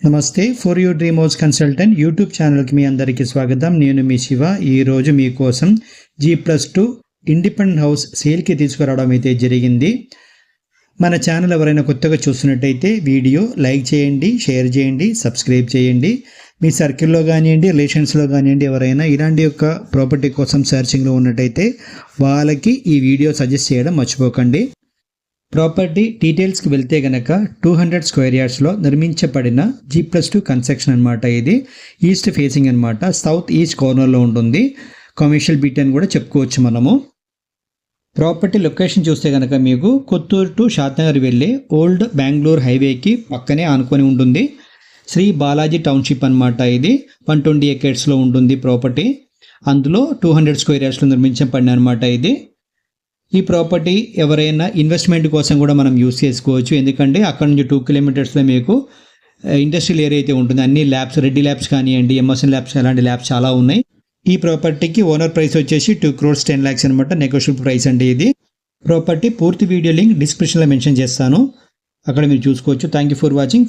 నమస్తే for you dream house consultant YouTube ఛానల్కి మీ అందరికీ స్వాగతం. నేను మీ శివ. ఈరోజు మీకోసం G+2 ఇండిపెండెంట్ హౌస్ సేల్కి తీసుకురావడం అయితే జరిగింది. మన ఛానల్ ఎవరైనా కొత్తగా చూస్తున్నట్టయితే వీడియో లైక్ చేయండి, షేర్ చేయండి, సబ్స్క్రైబ్ చేయండి. మీ సర్కిల్లో కానివ్వండి, రిలేషన్స్లో కానివ్వండి, ఎవరైనా ఇలాంటి యొక్క ప్రాపర్టీ కోసం సర్చింగ్లో ఉన్నట్టయితే వాళ్ళకి ఈ వీడియో సజెస్ట్ చేయడం మర్చిపోకండి. ప్రాపర్టీ డీటెయిల్స్కి వెళ్తే గనక 200 స్క్వేర్ యార్డ్స్లో నిర్మించబడిన G+2 కన్స్ట్రక్షన్ అనమాట. ఇది ఈస్ట్ ఫేసింగ్ అనమాట, సౌత్ ఈస్ట్ కార్నర్లో ఉంటుంది. కమర్షియల్ బిట్ అని కూడా చెప్పుకోవచ్చు మనము. ప్రాపర్టీ లొకేషన్ చూస్తే కనుక మీకు కొత్తూరు టు షాద్నగర్ వెళ్ళే ఓల్డ్ బెంగళూరు హైవేకి పక్కనే ఆనుకొని ఉంటుంది. శ్రీ బాలాజీ టౌన్షిప్ అనమాట. ఇది 120 ఎకర్స్లో ఉంటుంది ప్రాపర్టీ. అందులో 200 స్క్వేర్ యార్డ్స్లో నిర్మించబడిన అనమాట ఇది. ఈ ప్రాపర్టీ ఎవరైనా ఇన్వెస్ట్మెంట్ కోసం కూడా మనం యూస్ చేసుకోవచ్చు. ఎందుకంటే అక్కడ నుంచి 2 కిలోమీటర్స్లో మీకు ఇండస్ట్రియల్ ఏరియా అయితే ఉంటుంది. అన్ని ల్యాబ్స్, రెడ్డి ల్యాబ్స్ కానివ్వండి, ఎంఎస్ఎన్ ల్యాబ్స్, అలాంటి ల్యాబ్స్ చాలా ఉన్నాయి. ఈ ప్రాపర్టీకి ఓనర్ ప్రైస్ వచ్చేసి 2 crores 10 lakhs అనమాట. నెగోషియబుల్ ప్రైస్ అంటే ఇది. ప్రాపర్టీ పూర్తి వీడియో లింక్ డిస్క్రిప్షన్లో మెన్షన్ చేస్తాను, అక్కడ మీరు చూసుకోవచ్చు. Thank you for watching.